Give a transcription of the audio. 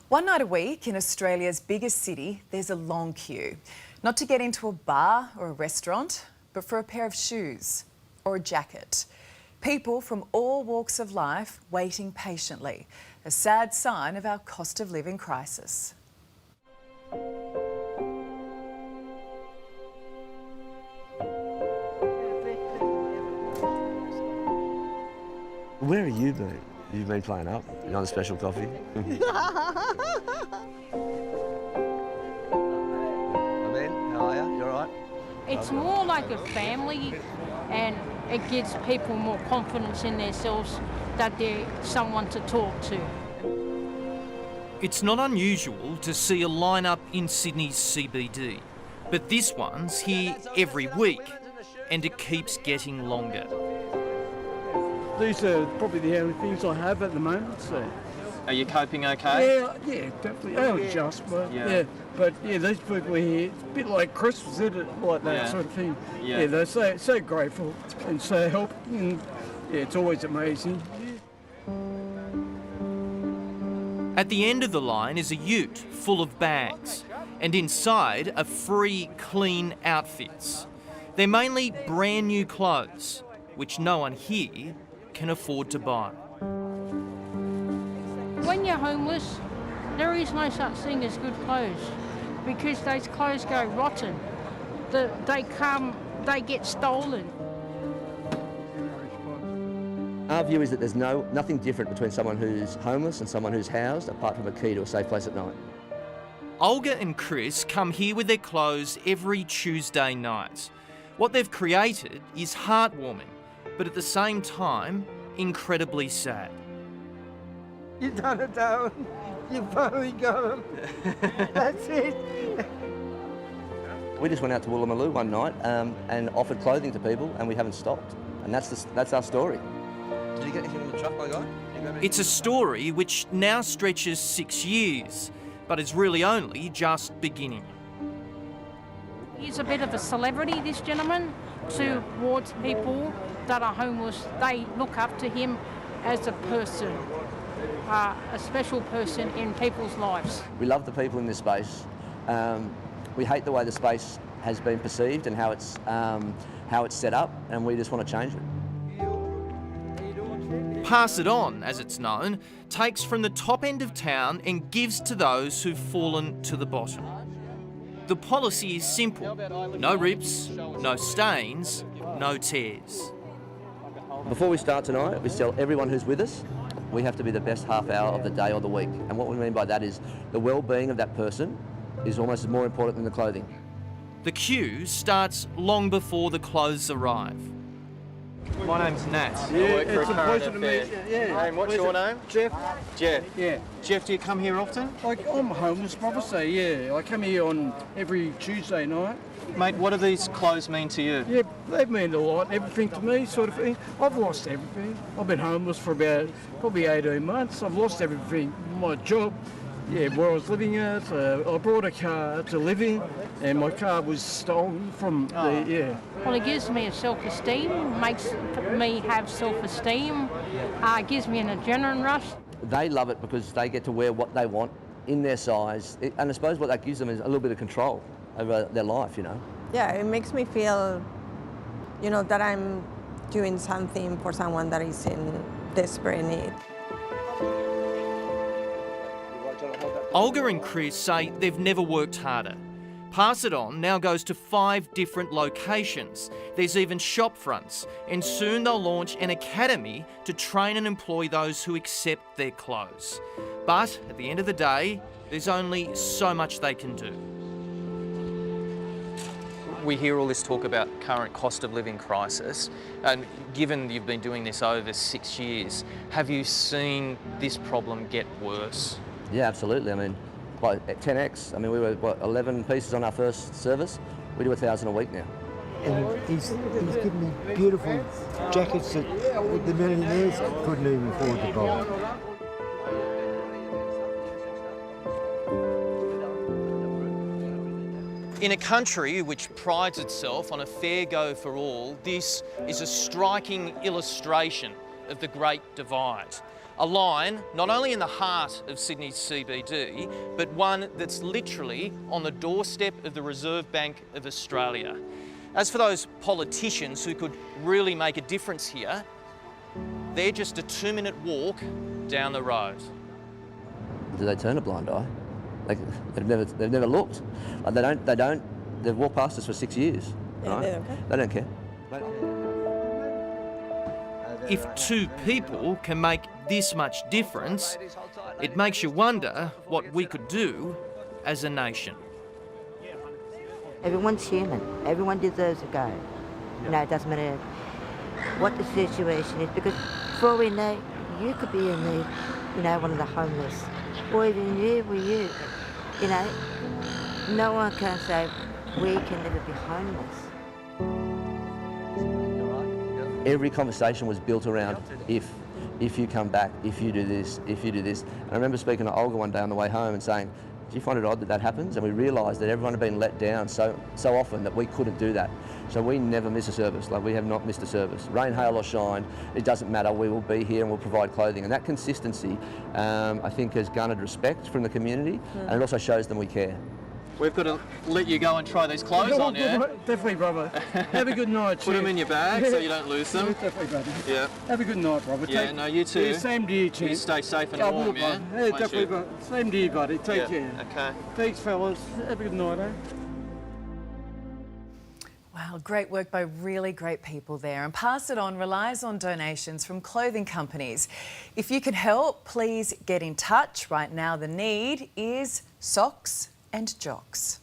One night a week in Australia's biggest city, there's a long queue. Not to get into a bar or a restaurant, but for a pair of shoes or a jacket. People from all walks of life waiting patiently, a sad sign of our cost of living crisis. Where have you been? You've been playing up. You're on a special coffee. I mean, how are you? You all right? It's more like a family, and it gives people more confidence in themselves that they're someone to talk to. It's not unusual to see a lineup in Sydney's CBD, but this one's here every week, and it keeps getting longer. These are probably the only things I have at the moment. So. Are you coping okay? Yeah, definitely. Only just, but yeah. But yeah, these people here, it's a bit like Christmas, isn't it? Like that sort of thing. Yeah, they're so grateful and so helping. And yeah, it's always amazing. At the end of the line is a ute full of bags, and inside are free, clean outfits. They're mainly brand new clothes, which no one here can afford to buy. When you're homeless, there is no such thing as good clothes, because those clothes go rotten. They get stolen. Our view is that there's nothing different between someone who's homeless and someone who's housed, apart from a key to a safe place at night. Olga and Chris come here with their clothes every Tuesday night. What they've created is heartwarming, but at the same time, incredibly sad. You've done it, Darren. You've finally got him. That's it. We just went out to Woolloomooloo one night and offered clothing to people, and we haven't stopped. And that's our story. Did you get anything in the truck, my guy? It's a story which now stretches 6 years, but is really only just beginning. He's a bit of a celebrity, this gentleman, towards people that are homeless. They look up to him as a person, a special person in people's lives. We love the people in this space. We hate the way the space has been perceived and how it's set up, and we just want to change it. Pass It On, as it's known, takes from the top end of town and gives to those who've fallen to the bottom. The policy is simple: no rips, no stains, no tears. Before we start tonight, we tell everyone who's with us, we have to be the best half hour of the day or the week. And what we mean by that is the well-being of that person is almost more important than the clothing. The queue starts long before the clothes arrive. My name's Nat. I work for a pleasure to meet you. Yeah. And what's your name? Jeff. Jeff. Yeah. Jeff, do you come here often? I'm a homeless brother, so yeah, I come here on every Tuesday night. Mate, what do these clothes mean to you? Yeah, they mean a lot, everything to me, sort of thing. I've lost everything. I've been homeless for about probably 18 months. I've lost everything. My job, where I was living at. I brought a car to live in, and my car was stolen from Well, it gives me a self-esteem, makes me have self-esteem, gives me an adrenaline rush. They love it because they get to wear what they want in their size, and I suppose what that gives them is a little bit of control over their life, you know. Yeah, it makes me feel, that I'm doing something for someone that is in desperate need. Olga and Chris say they've never worked harder. Pass It On now goes to 5 different locations. There's even shop fronts, and soon they'll launch an academy to train and employ those who accept their clothes. But at the end of the day, there's only so much they can do. We hear all this talk about current cost of living crisis, and given you've been doing this over 6 years, have you seen this problem get worse? Yeah, absolutely. I mean, by 10x. I mean, we were 11 pieces on our first service. We do 1,000 a week now. And he's given me beautiful jackets that the millionaires couldn't even afford to buy. In a country which prides itself on a fair go for all, this is a striking illustration of the Great Divide. A line not only in the heart of Sydney's CBD, but one that's literally on the doorstep of the Reserve Bank of Australia. As for those politicians who could really make a difference here, they're just a 2-minute walk down the road. Do they turn a blind eye? They've never looked. Like they've walked past us for 6 years. Right? They don't care. If 2 people can make this much difference, it makes you wonder what we could do as a nation. Everyone's human. Everyone deserves a go. You know, it doesn't matter what the situation is, because for all we know, you could be in need, you know, one of the homeless, or even you were you. You know, no one can say we can never be homeless. Every conversation was built around if you come back, if you do this, if you do this. And I remember speaking to Olga one day on the way home and saying, do you find it odd that that happens? And we realised that everyone had been let down so often that we couldn't do that. So we never miss a service. Like, we have not missed a service. Rain, hail or shine, it doesn't matter. We will be here and we'll provide clothing. And that consistency, I think, has garnered respect from the community, and it also shows them we care. We've got to let you go and try these clothes on, yeah? Definitely, brother. Have a good night. Put them in your bag so you don't lose them. Definitely, brother. Yeah. Have a good night, brother. Yeah, no, you too. Yeah, same to you, Chief. You stay safe and warm, yeah? Yeah, definitely, brother. Same to you, buddy. Take care. Okay. Thanks, fellas. Have a good night, eh? Wow, great work by really great people there. And Pass It On relies on donations from clothing companies. If you can help, please get in touch. Right now the need is socks and jocks.